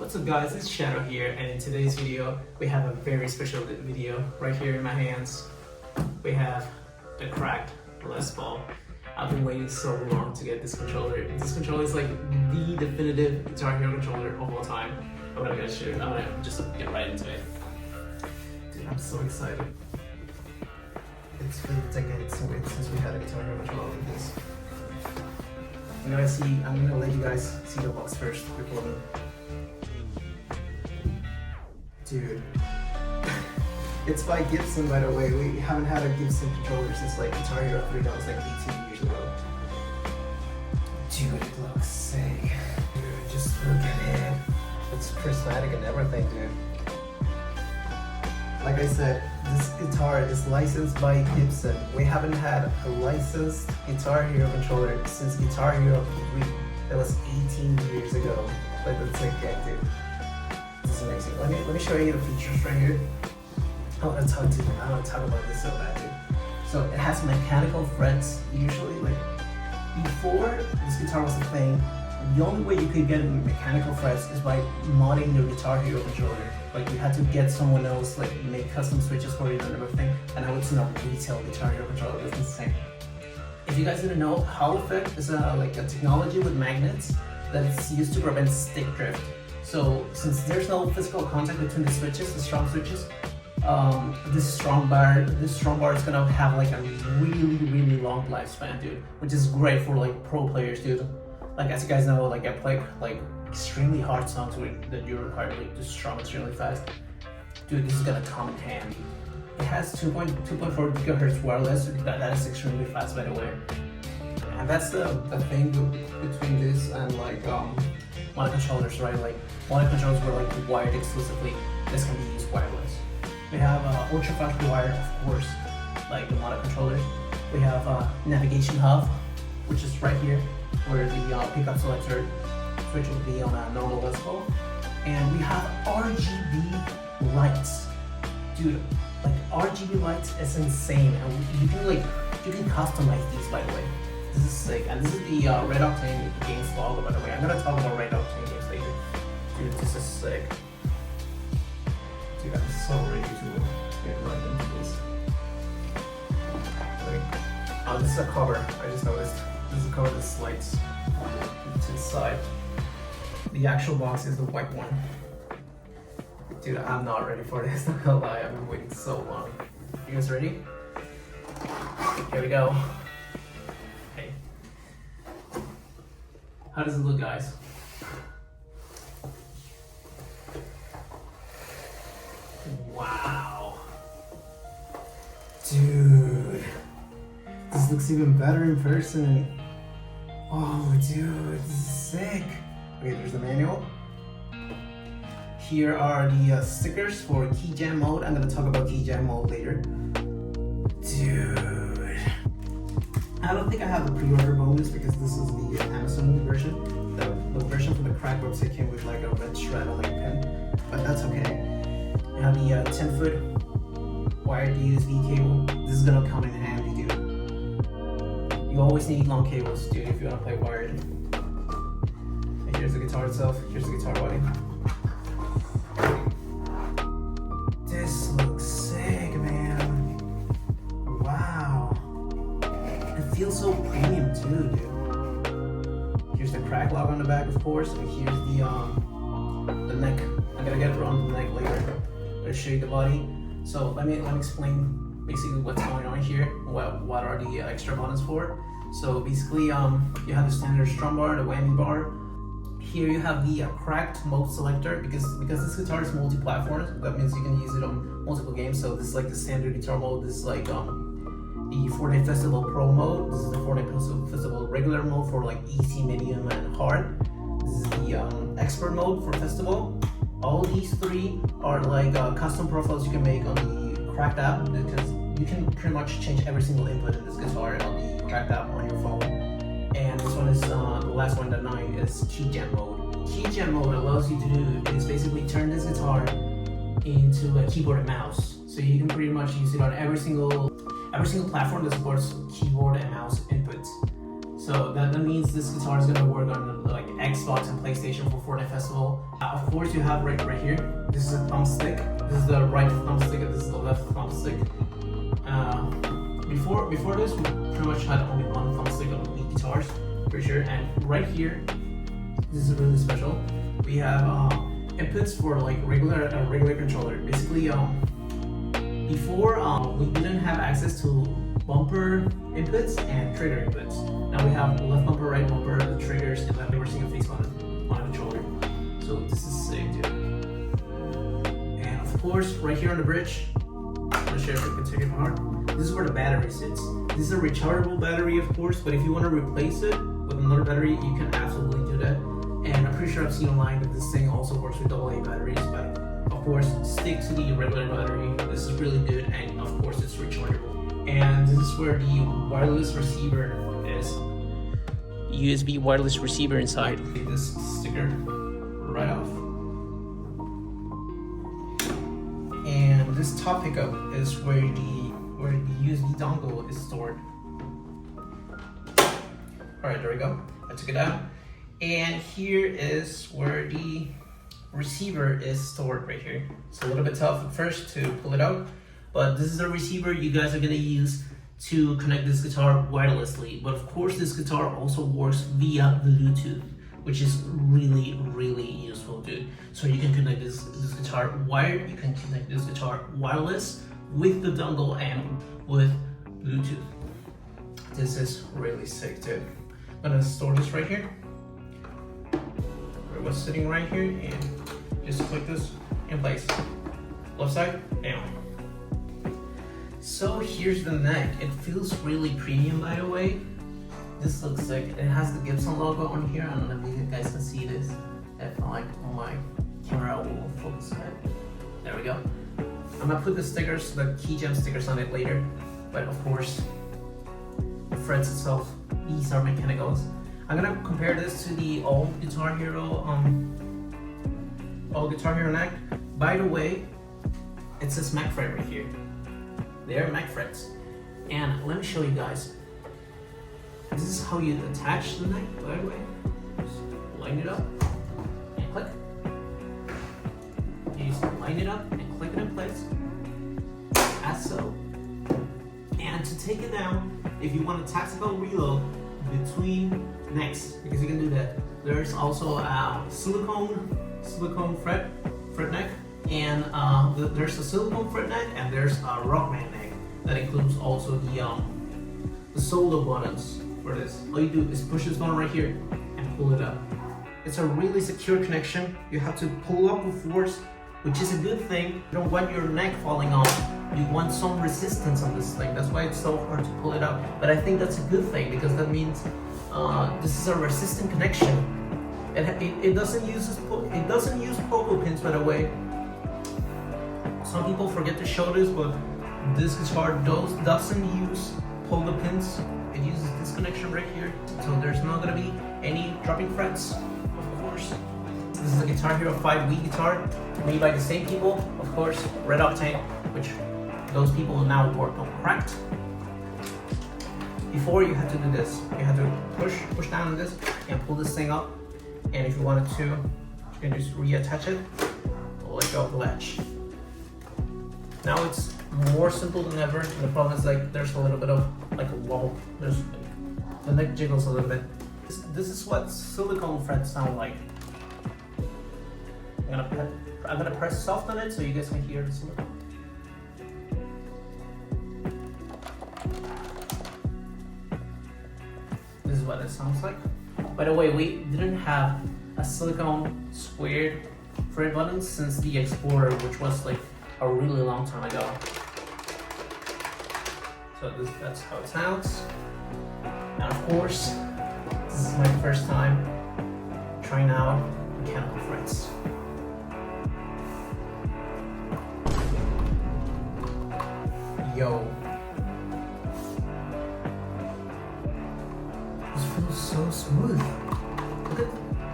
What's up guys, it's Shadow here, and in today's video we have a very special video. Right here in my hands we have the cracked Les Paul. I've been waiting so long to get this controller. This controller is like the definitive Guitar Hero controller of all time. I'm gonna just get right into it. Dude, I'm so excited. It's been decades since we had a Guitar Hero controller like this. I'm gonna let you guys see the box first before me. Dude, it's by Gibson, by the way. We haven't had a Gibson controller since like Guitar Hero 3. That was like 18 years ago. Dude, it looks sick. Dude, just look at it. It's prismatic and everything, dude. Like I said, this guitar is licensed by Gibson. We haven't had a licensed Guitar Hero controller since Guitar Hero 3. That was 18 years ago. Like, that's sick, dude. This is amazing. Let me show you the features right here. I want to talk about this so bad, dude. So it has mechanical frets. Usually, like before this guitar was a thing, the only way you could get mechanical frets is by modding your Guitar Hero controller. Like you had to get someone else, like make custom switches for you and everything. And now it's not retail Guitar Hero controller. It's insane. If you guys didn't know, Hall Effect is like a technology with magnets that's used to prevent stick drift. So since there's no physical contact between the switches, the strong switches, this strong bar is gonna have like a really long lifespan, dude, which is great for like pro players, dude. Like as you guys know, like I play like extremely hard songs that you require like to strum extremely fast. Dude, this is gonna come in handy. It has 2.4 gigahertz wireless. That is extremely fast, by the way. And that's the thing between this and like mono controllers, right? Like mono controllers were like wired exclusively. This can be used wireless. We have ultra fast wired, of course, like the mono controllers. We have navigation hub, which is right here, where the pickup selector switch will be on a normal Les Paul. And we have RGB lights, dude. Like RGB lights is insane, and you can customize these, by the way. This is sick, and this is the Red Octane games logo, by the way. I'm gonna talk about Red Octane games later. Dude, this is sick. Dude, I'm so ready to get right into this. Like, this is a cover. I just noticed. This is a cover that slides to the side. The actual box is the white one. Dude, I'm not ready for this. Not gonna lie, I've been waiting so long. You guys ready? Here we go. Hey. How does it look, guys? Wow. Dude. This looks even better in person. Oh, dude, this is sick. Okay, there's the manual. Here are the stickers for key jam mode. I'm gonna talk about key jam mode later. Dude. I don't think I have a pre-order bonus because this is the Amazon version. The version from the crack website came with like a red shred on like a pen, but that's okay. You have the 10-foot wired USB cable. This is gonna come in handy, dude. You always need long cables, dude, if you wanna play wired. And here's the guitar itself. Here's the guitar body. This looks sick, man. Wow. It feels so premium too, dude. Here's the crack log on the back, of course. And here's the neck. I'm gonna get around the neck later. I'm gonna show you the body. So let me explain basically what's going on here. What are the extra buttons for? So basically, you have the standard strum bar, the whammy bar. Here you have the cracked mode selector because this guitar is multi-platform. That means you can use it on multiple games. So this is like the standard guitar mode. This is like the Fortnite Festival Pro mode. This is the Fortnite Festival regular mode for like easy, medium, and hard. This is the expert mode for festival. All these three are like custom profiles you can make on the cracked app because you can pretty much change every single input in this guitar on the cracked app on your phone. And this one is the last one, the 9, is key jam mode. Key jam mode allows you to do is basically turn this guitar into a keyboard and mouse. So you can pretty much use it on every single platform that supports keyboard and mouse inputs. So that means this guitar is gonna work on like Xbox and PlayStation for Fortnite Festival. Of course, you have right here. This is a thumbstick. This is the right thumbstick, and this is the left thumbstick. Before this, we pretty much had only one thumbstick on the guitars, for sure. And right here, this is really special. We have inputs for like regular controller. Basically, before we didn't have access to bumper inputs and trigger inputs. Now we have left bumper, right bumper, the triggers, and then we're seeing a face on the controller. So this is sick, dude. And of course, right here on the bridge, I'm gonna share if we can take it apart. This is where the battery sits. This is a rechargeable battery, of course, but if you want to replace it with another battery, you can absolutely do that. And I'm pretty sure I've seen online that this thing also works with AA batteries, but of course, stick to the regular battery. This is really good, and of course, it's rechargeable. And this is where the wireless receiver is. USB wireless receiver inside. Take this sticker right off. And this top pickup is where the USB dongle is stored. Alright, there we go. I took it out. And here is where the receiver is stored right here. It's a little bit tough at first to pull it out, but this is the receiver you guys are gonna use to connect this guitar wirelessly. But of course, this guitar also works via Bluetooth, which is really, really useful, dude. So you can connect this guitar wired, you can connect this guitar wireless with the dongle and with Bluetooth. This is really sick, dude. I'm gonna store this right here. It was sitting right here, and just click this in place. Left side, down. So here's the neck. It feels really premium, by the way. This looks sick. It has the Gibson logo on here. I don't know if you guys can see this. If like on my camera will focus on it. There we go. I'm gonna put the stickers, the key gem stickers on it later. But of course, the frets itself, these are mechanicals. I'm gonna compare this to the old Guitar Hero neck. By the way, it says Mac fret right here. They're Mac frets. And let me show you guys. This is how you attach the neck, by the way. Just line it up and click. You just line it up and click it in place, as so. And to take it down, if you want a tactical reload between necks, because you can do that. There's also a silicone fret neck, and there's a silicone fret neck, and there's a Rockman neck that includes also the solo buttons for this. All you do is push this button right here and pull it up. It's a really secure connection. You have to pull up with force, which is a good thing. You don't want your neck falling off. You want some resistance on this thing. That's why it's so hard to pull it out. But I think that's a good thing, because that means this is a resistant connection. It doesn't use pogo pins, by the way. Some people forget to show this, but this guitar doesn't use pogo pins. It uses this connection right here, so there's not gonna be any dropping frets, of course. This is a Guitar Hero 5 Wii guitar, made by the same people, of course, Red Octane, which those people now work on cracked. Before, you had to do this. You had to push down on this and pull this thing up. And if you wanted to, you can just reattach it or let go of the latch. Now it's more simple than ever. And the problem is like there's a little bit of like a wobble. The neck jiggles a little bit. This is what silicone frets sound like. I'm gonna press soft on it so you guys can hear the silicone. This is what it sounds like. By the way, we didn't have a silicone squared fret button since the Explorer, which was like a really long time ago. So that's how it sounds. And of course, this is my first time trying out mechanical frets. Yo. This feels so smooth. Look at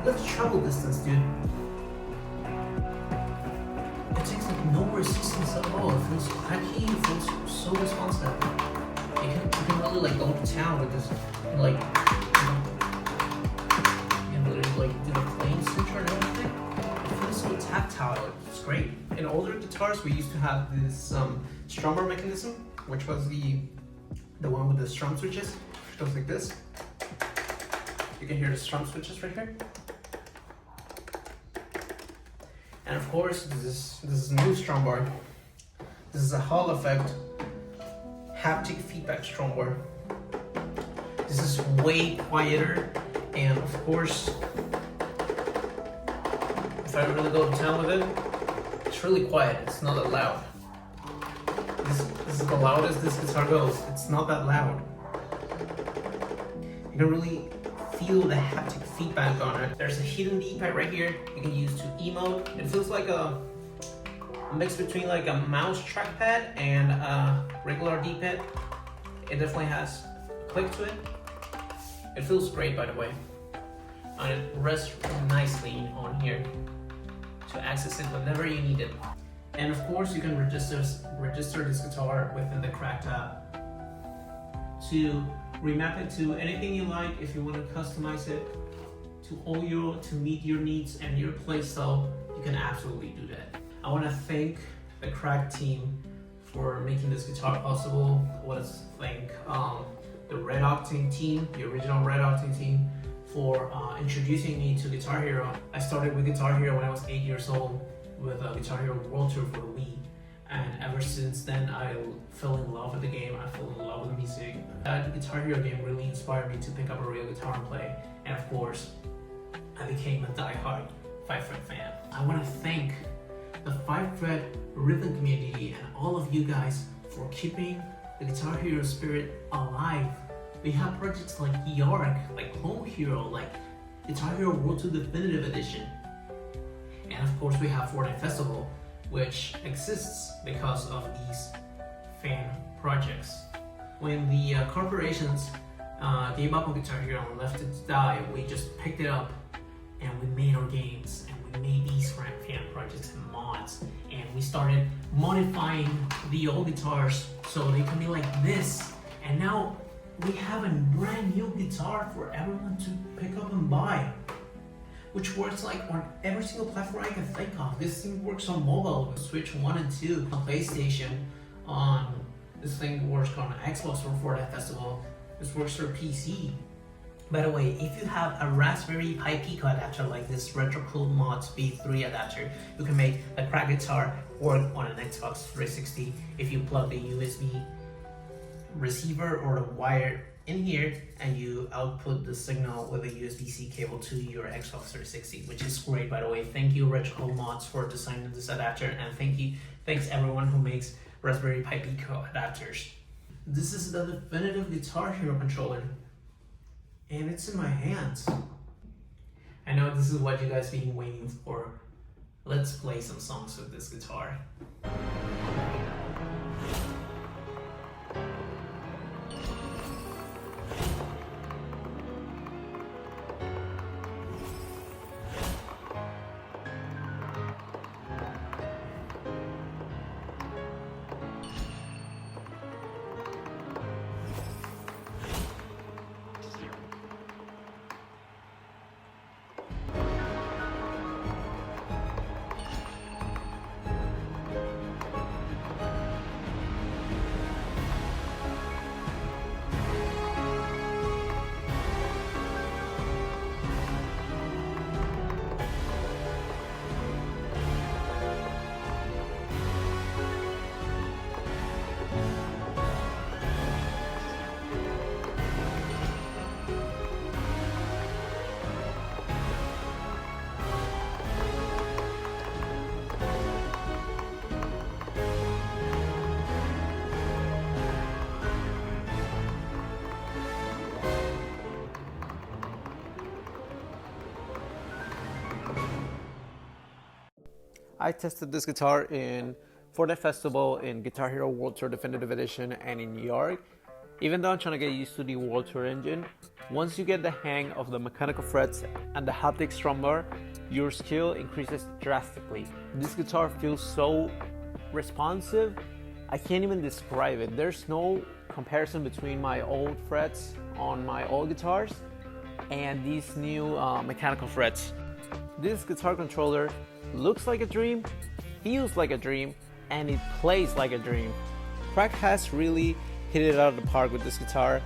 the treble distance, dude. It takes like no resistance at all. It feels cracky, it feels so responsive. You can really like go to town with this, like, you can literally like do tactile. It's great. In older guitars, we used to have this strum bar mechanism, which was the one with the strum switches. It goes like this. You can hear the strum switches right here. And of course, this is a new strum bar. This is a Hall effect haptic feedback strum bar. This is way quieter, and of course, if I really go to town with it, it's really quiet. It's not that loud. This is the loudest this guitar goes. It's not that loud. You can really feel the haptic feedback on it. There's a hidden D-pad right here you can use to emote. It feels like a mix between like a mouse trackpad and a regular D-pad. It definitely has a click to it. It feels great, by the way. And it rests nicely on here to access it whenever you need it. And of course, you can register this guitar within the Cracked app to remap it to anything you like. If you want to customize it to meet your needs and your playstyle, you can absolutely do that. I want to thank the Cracked team for making this guitar possible. I want to thank the Red Octane team, the original Red Octane team, for introducing me to Guitar Hero. I started with Guitar Hero when I was 8 years old with Guitar Hero World Tour for the Wii. And ever since then, I fell in love with the game. I fell in love with the music. That Guitar Hero game really inspired me to pick up a real guitar and play. And of course, I became a die-hard 5-fret fan. I want to thank the 5-fret rhythm community and all of you guys for keeping the Guitar Hero spirit alive. We have projects like Yark, like Home Hero, like Guitar Hero World Tour Definitive Edition. And of course we have Fortnite Festival, which exists because of these fan projects. When the corporations gave up on Guitar Hero and left it to die, we just picked it up and we made our games, and we made these fan projects and mods, and we started modifying the old guitars so they can be like this. And now we have a brand new guitar for everyone to pick up and buy, which works like on every single platform I can think of. This thing works on mobile, Switch 1 and 2, on PlayStation, this thing works on Xbox for that festival, this works for PC. By the way, if you have a Raspberry Pi Pico adapter like this Retro Cool Mods B3 adapter, you can make a Cracked guitar work on an Xbox 360 if you plug the USB receiver or the wire in here and you output the signal with a USB-C cable to your Xbox 360, which is great, by the way. Thank you Retro Cool Mods for designing this adapter, and thanks everyone who makes Raspberry Pi Pico adapters. This is the definitive Guitar Hero controller, and it's in my hands. I know this is what you guys been waiting for. Let's play some songs with this guitar. I tested this guitar in Fortnite Festival, in Guitar Hero World Tour Definitive Edition, and in Yark. Even though I'm trying to get used to the World Tour engine, once you get the hang of the mechanical frets and the haptic strum bar, your skill increases drastically. This guitar feels so responsive, I can't even describe it. There's no comparison between my old frets on my old guitars and these new mechanical frets. This guitar controller looks like a dream, feels like a dream, and it plays like a dream. Crack has really hit it out of the park with this guitar.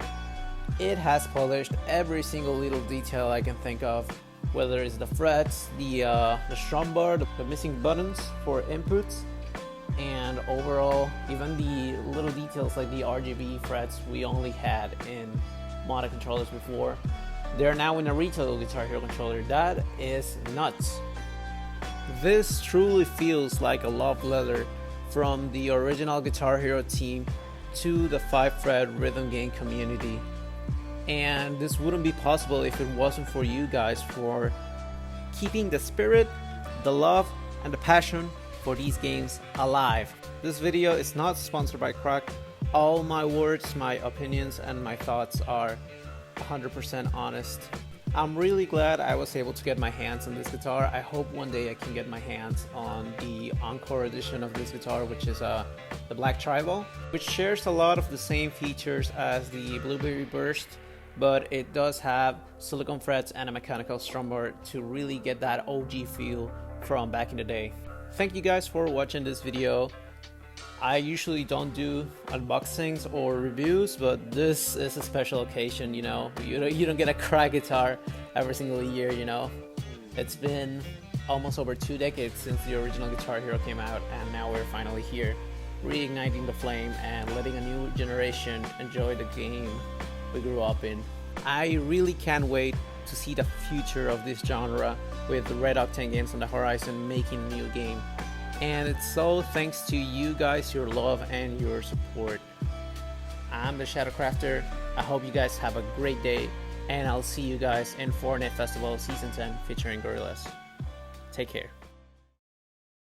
It has polished every single little detail I can think of, whether it's the frets, the strum bar, the missing buttons for inputs, and overall even the little details like the RGB frets we only had in modded controllers before. They're now in a retail Guitar Hero controller. That is nuts. This truly feels like a love letter from the original Guitar Hero team to the 5-fret rhythm game community. And this wouldn't be possible if it wasn't for you guys for keeping the spirit, the love, and the passion for these games alive. This video is not sponsored by Crack. All my words, my opinions, and my thoughts are 100% honest. I'm really glad I was able to get my hands on this guitar. I hope one day I can get my hands on the Encore edition of this guitar, which is the Black Tribal, which shares a lot of the same features as the Blueberry Burst, but it does have silicone frets and a mechanical strum bar to really get that OG feel from back in the day. Thank you guys for watching this video. I usually don't do unboxings or reviews, but this is a special occasion, you know. You don't get a Crack guitar every single year, you know. It's been almost over 2 decades since the original Guitar Hero came out, and now we're finally here, reigniting the flame and letting a new generation enjoy the game we grew up in. I really can't wait to see the future of this genre with Red Octane Games on the horizon making a new game. And it's so thanks to you guys, your love and your support. I'm TheShadowCrafter. I hope you guys have a great day, and I'll see you guys in Fortnite Festival Season 10 featuring Gorillas. Take care.